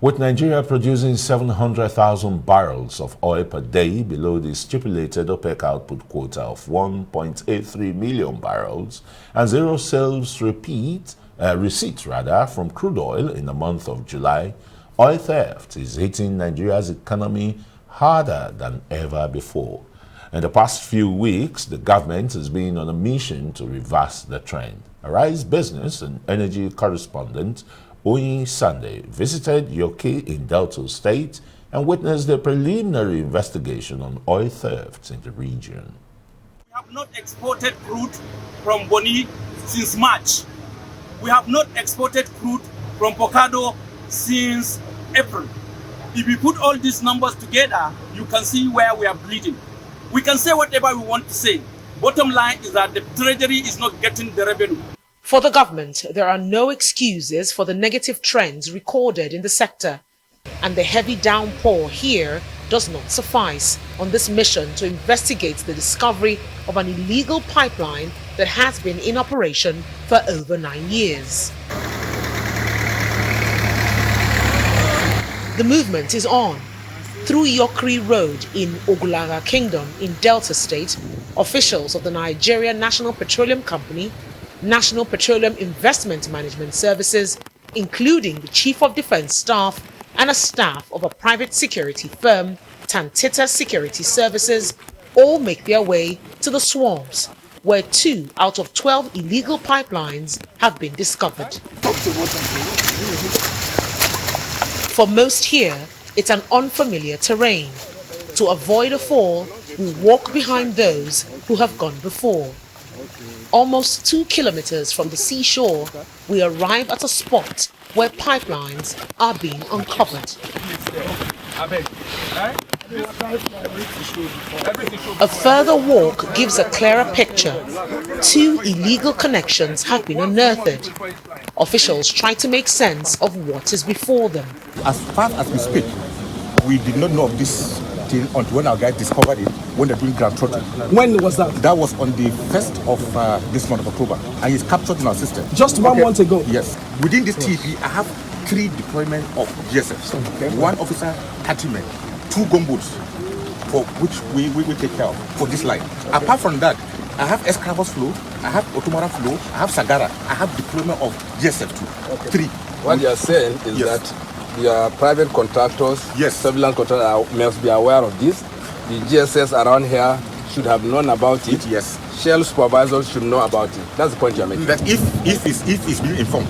With Nigeria producing 700,000 barrels of oil per day below the stipulated OPEC output quota of 1.83 million barrels and zero sales receipts from crude oil in the month of July, oil theft is hitting Nigeria's economy harder than ever before. In the past few weeks, the government has been on a mission to reverse the trend. Arise business and energy correspondent Onyi Sunday visited Yoke in Delta State and witnessed a preliminary investigation on oil thefts in the region. We have not exported crude from Boni since March. We have not exported crude from Pocado since April. If you put all these numbers together, you can see where we are bleeding. We can say whatever we want to say. Bottom line is that the Treasury is not getting the revenue. For the government, there are no excuses for the negative trends recorded in the sector, and the heavy downpour here does not suffice on this mission to investigate the discovery of an illegal pipeline that has been in operation for over 9 years. The movement is on. Through Yokri Road in Ogulaga Kingdom in Delta State, officials of the Nigeria National Petroleum Company, National Petroleum Investment Management Services, including the Chief of Defense Staff and a staff of a private security firm, Tantita Security Services, all make their way to the swamps, where 2 out of 12 illegal pipelines have been discovered. For most here, it's an unfamiliar terrain. To avoid a fall, we walk behind those who have gone before. Almost 2 kilometers from the seashore, we arrive at a spot where pipelines are being uncovered. A further walk gives a clearer picture. 2 illegal connections have been unearthed. Officials try to make sense of what is before them. As far as we speak, we did not know of this thing until when our guys discovered it when they're doing ground trotting. When was that? That was on the 1st of this month of October, and he's captured in our system. Just 1 month ago? Yes. Within this TP, I have 3 deployment of GSFs. Okay. 1 officer, 30 men, 2 gunboats, for which we will take care of for this line. Apart from that, I have Escravos flow, I have Otomara flow, I have Sagara, I have deployment of GSF too. Okay. 3. What you are saying is that your private contractors, surveillance contractors must be aware of this. The GSS around here should have known about it. Yes. Shell supervisors should know about it. That's the point you're making. That if it's being informed.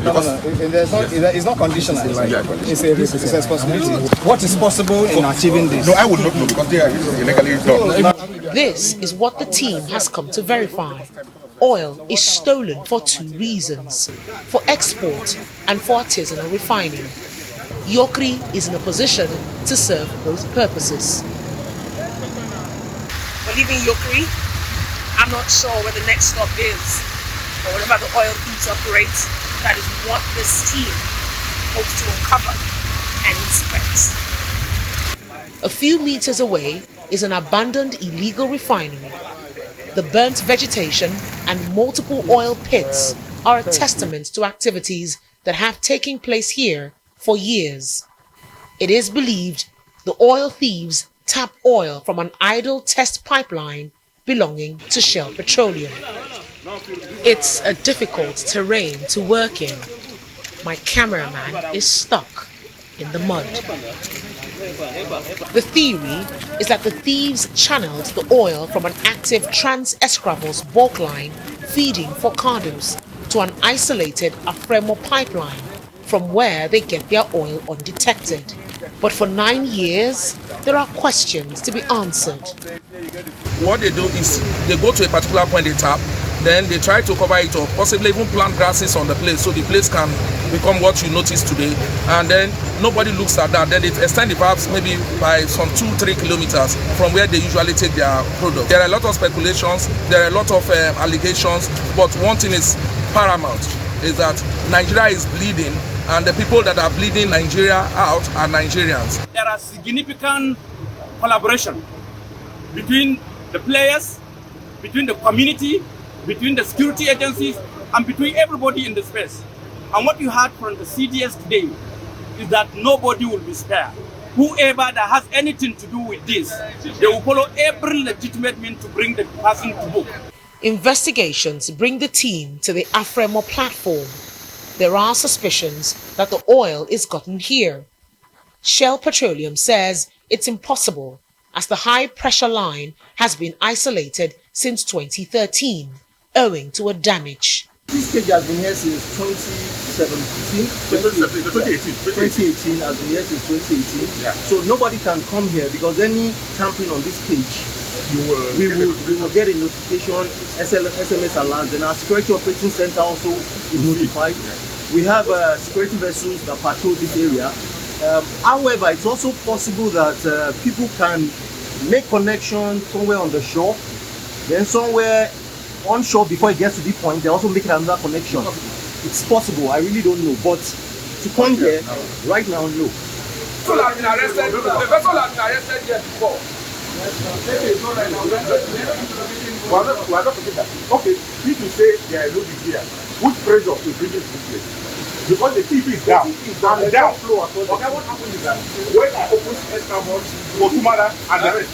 It's not conditional. It's a responsibility. What is possible in achieving this? No, I would not know because they are illegally done. This is what the team has come to verify. Oil is stolen for 2 reasons: for export and for artisanal refining. Yokri is in a position to serve both purposes. We're leaving Yokri. I'm not sure where the next stop is, or whatever the oil thieves operate. That is what this team hopes to uncover and inspect. A few meters away is an abandoned illegal refinery. The burnt vegetation and multiple oil pits are a testament to activities that have taken place here for years. It is believed the oil thieves tap oil from an idle test pipeline belonging to Shell Petroleum. It's a difficult terrain to work in. My cameraman is stuck in the mud. The theory is that the thieves channeled the oil from an active Trans-Escravos bulk line feeding Focados to an isolated Afremo pipeline from where they get their oil undetected. But for 9 years, there are questions to be answered. What they do is they go to a particular point they tap, then they try to cover it up, possibly even plant grasses on the place so the place can become what you notice today, and then nobody looks at that. Then they extend the perhaps maybe by some 2-3 kilometers from where they usually take their product. There are a lot of speculations, there are a lot of allegations, but one thing is paramount, is that Nigeria is bleeding, and the people that are bleeding Nigeria out are Nigerians. There are significant collaboration between the players, between the community, between the security agencies, and between everybody in the space. And what you heard from the CDS today is that nobody will be spared. Whoever that has anything to do with this, they will follow every legitimate means to bring the person to book. Investigations bring the team to the Afremo platform. There are suspicions that the oil is gotten here. Shell Petroleum says it's impossible, as the high-pressure line has been isolated since 2013, owing to a damage. This cage has been here since 2018 has been here since 2018. Yeah. So nobody can come here because any tampering on this cage, we will get a notification, SMS alert. Then our security operating center also is notified. We have security vessels that patrol this area. However, it's also possible that people can make connection somewhere on the shore, then somewhere onshore before it gets to the point, they also make another connection. It's possible, I really don't know, but to come here right now, no. The vessel has been arrested here before. Okay, if you say there is no big here, which pressure will bring it to this place? Because the TV is down. And down. Okay, what happened is that when I open extra box for Tumara and the rest.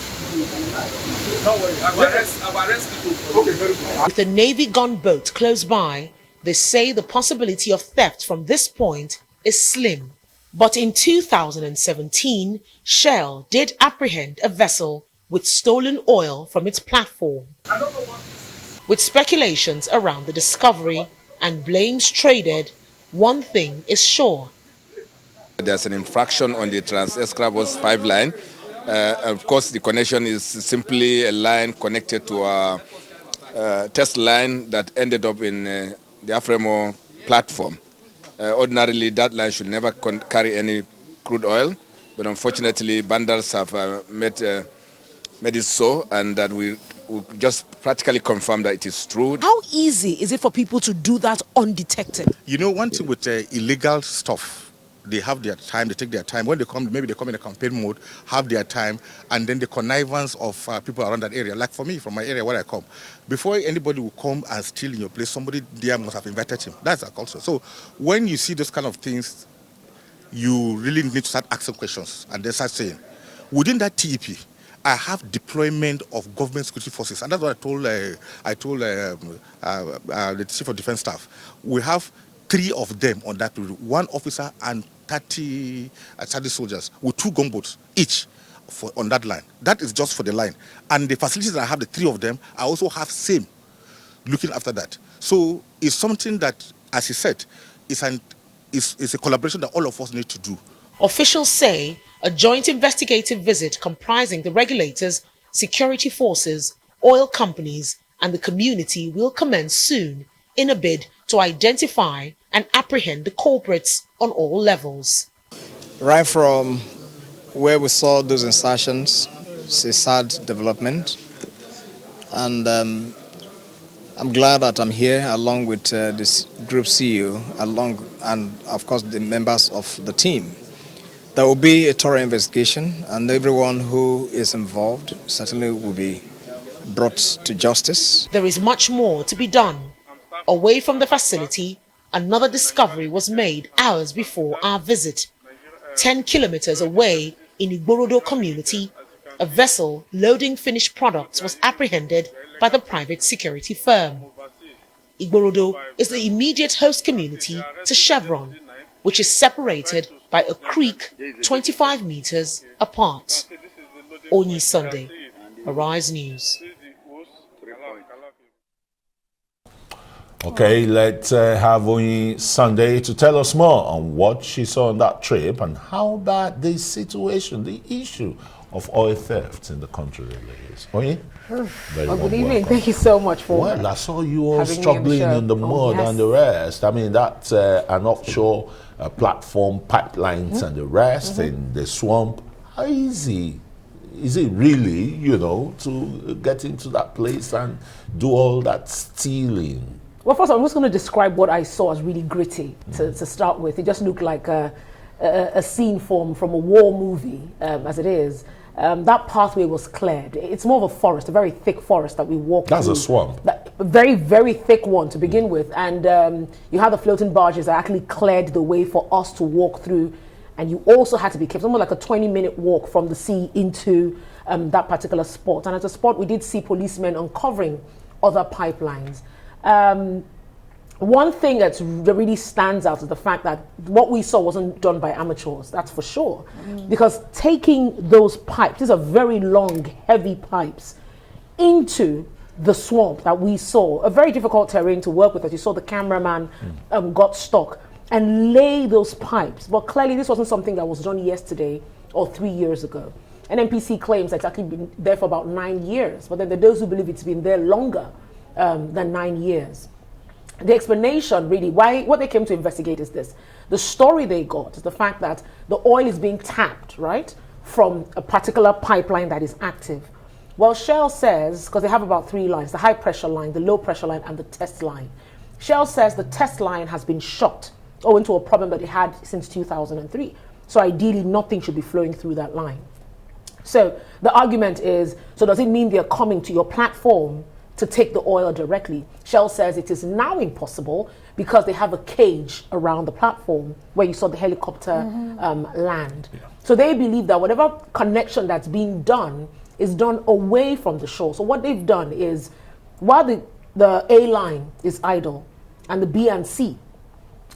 With the Navy gunboat close by, they say the possibility of theft from this point is slim. But in 2017, Shell did apprehend a vessel with stolen oil from its platform. With speculations around the discovery and blames traded, one thing is sure. There's an infraction on the Trans-Escravos pipeline. Of course, the connection is simply a line connected to a test line that ended up in the Afremo platform. Ordinarily, that line should never carry any crude oil, but unfortunately, bandits have made it so, and that we just practically confirm that it is true. How easy is it for people to do that undetected? You know, one thing with illegal stuff, they have their time, they take their time. When they come, maybe they come in a campaign mode, have their time, and then the connivance of people around that area. Like for me, from my area where I come, before anybody will come and steal in your place, somebody there must have invited him. That's a culture. So when you see those kind of things, you really need to start asking questions and then start saying, within that TEP, I have deployment of government security forces, and that's what I told the Chief of Defense Staff. We have 3 of them on that route, 1 officer and 30 soldiers with 2 gunboats each on that line. That is just for the line. And the facilities that I have, the 3 of them, I also have same looking after that. So it's something that, as he said, is a collaboration that all of us need to do. Officials say a joint investigative visit comprising the regulators, security forces, oil companies, and the community will commence soon in a bid to identify and apprehend the culprits on all levels. Right from where we saw those insertions, it's a sad development. And I'm glad that I'm here along with this group CEO, and of course the members of the team. There will be a thorough investigation, and everyone who is involved certainly will be brought to justice. There is much more to be done. Away from the facility, another discovery was made hours before our visit. 10 kilometers away in Igborodo community, a vessel loading finished products was apprehended by the private security firm. Igborodo is the immediate host community to Chevron, which is separated by a creek 25 meters apart. Onyi Sunday, Arise News. Okay, let's have Onyi Sunday to tell us more on what she saw on that trip and how bad the situation, the issue of oil theft in the country really is. Onyi? Well, good evening. Thank you so much for Well, I saw you all struggling in the mud and the rest. I mean, that's an offshore platform, pipelines and the rest in the swamp. How easy is it really, you know, to get into that place and do all that stealing? Well, first I'm just going to describe what I saw as really gritty to start with. It just looked like a scene from a war movie, as it is. That pathway was cleared. It's more of a forest, a very thick forest that we walked through. That's a swamp. A very, very thick one to begin with. And you have the floating barges that actually cleared the way for us to walk through and you also had to be careful. Almost like a 20-minute walk from the sea into that particular spot. And at a spot, we did see policemen uncovering other pipelines. One thing that really stands out is the fact that what we saw wasn't done by amateurs, that's for sure. Because taking those pipes, these are very long, heavy pipes, into the swamp that we saw, a very difficult terrain to work with, as you saw the cameraman got stuck, and lay those pipes. But clearly this wasn't something that was done yesterday or 3 years ago. NNPC claims it's actually been there for about 9 years, but then there are those who believe it's been there longer than 9 years. The explanation, really, what they came to investigate is this. The story they got is the fact that the oil is being tapped, right, from a particular pipeline that is active. Well, Shell says, because they have about 3 lines, the high pressure line, the low pressure line, and the test line. Shell says the test line has been shut owing to a problem that it had since 2003. So ideally, nothing should be flowing through that line. So the argument is, so does it mean they're coming to your platform to take the oil directly? Shell says it is now impossible because they have a cage around the platform where you saw the helicopter land. Yeah. So they believe that whatever connection that's being done is done away from the shore. So what they've done is, while the A line is idle and the B and C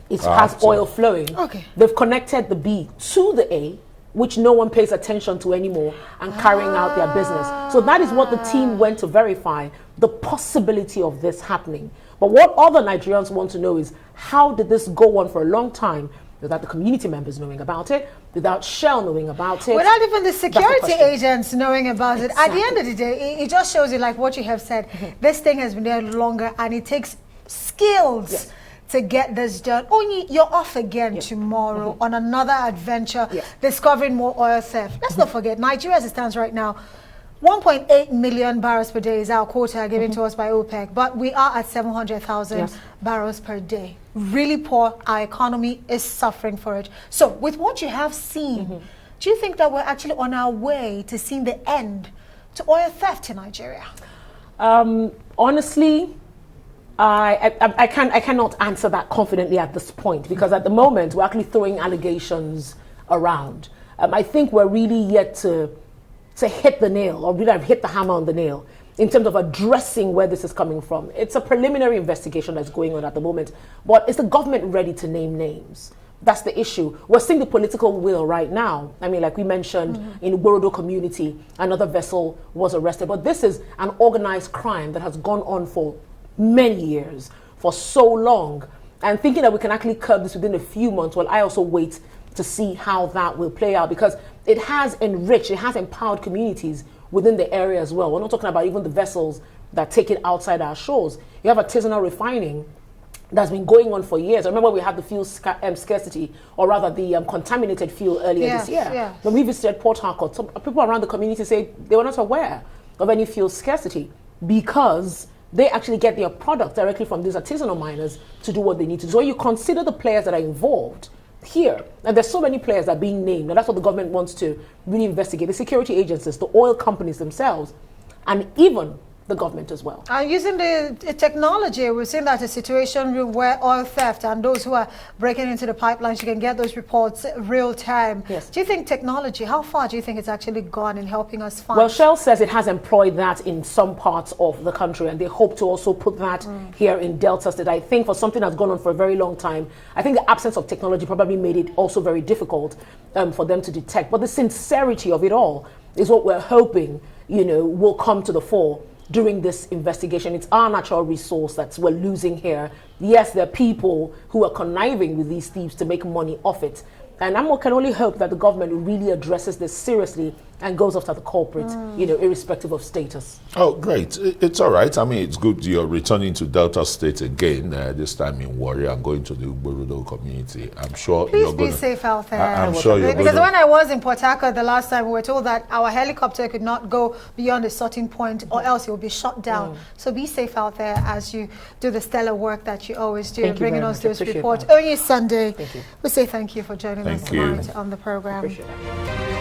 has oil flowing, they've connected the B to the A, which no one pays attention to anymore, and carrying out their business. So that is what the team went to verify, the possibility of this happening. But what other Nigerians want to know is, how did this go on for a long time without the community members knowing about it, without Shell knowing about it? Without even the security agents knowing about it. At the end of the day, it just shows you, like what you have said, this thing has been there longer, and it takes skills to get this done. Onyi, you're off again tomorrow on another adventure, discovering more oil theft. Let's not forget, Nigeria as it stands right now, 1.8 million barrels per day is our quota given to us by OPEC, but we are at 700,000 barrels per day. Really poor. Our economy is suffering for it. So with what you have seen, do you think that we're actually on our way to seeing the end to oil theft in Nigeria? Honestly, I cannot answer that confidently at this point, because at the moment we're actually throwing allegations around. I think we're really yet to hit the nail, or really have hit the hammer on the nail in terms of addressing where this is coming from. It's a preliminary investigation that's going on at the moment, but is the government ready to name names? That's the issue. We're seeing the political will right now. I mean, like we mentioned, in Borodo community, another vessel was arrested, but this is an organized crime that has gone on for many years, for so long, and thinking that we can actually curb this within a few months, well, I also wait to see how that will play out, because it has enriched, it has empowered communities within the area as well. We're not talking about even the vessels that take it outside our shores. You have artisanal refining that's been going on for years. I remember we had the fuel scarcity, or rather the contaminated fuel earlier this year. When we visited Port Harcourt, some people around the community say they were not aware of any fuel scarcity, because they actually get their product directly from these artisanal miners to do what they need to do. So you consider the players that are involved here, and there's so many players that are being named, and that's what the government wants to really investigate. The security agencies, the oil companies themselves, and even the government as well. And using the technology, we're seeing that a situation where oil theft and those who are breaking into the pipelines, you can get those reports real time. Yes. Do you think technology, how far do you think it's actually gone in helping us find? Well, Shell says it has employed that in some parts of the country, and they hope to also put that here in Delta State. I think for something that's gone on for a very long time, I think the absence of technology probably made it also very difficult for them to detect. But the sincerity of it all is what we're hoping, will come to the fore during this investigation. It's our natural resource that we're losing here. Yes, there are people who are conniving with these thieves to make money off it. And I can only hope that the government really addresses this seriously and goes after the culprits, irrespective of status. Oh, great. It's all right. I mean, it's good you're returning to Delta State again, this time in Warrior, and going to the Borodo community. I'm sure you're going to... Please be safe out there. I'm sure you're Because when I was in Port Harcourt the last time, we were told that our helicopter could not go beyond a certain point, or else it will be shot down. So be safe out there as you do the stellar work that you always do, bringing us those reports. Onyi Sunday, we say thank you for joining us tonight on the program. Appreciate that.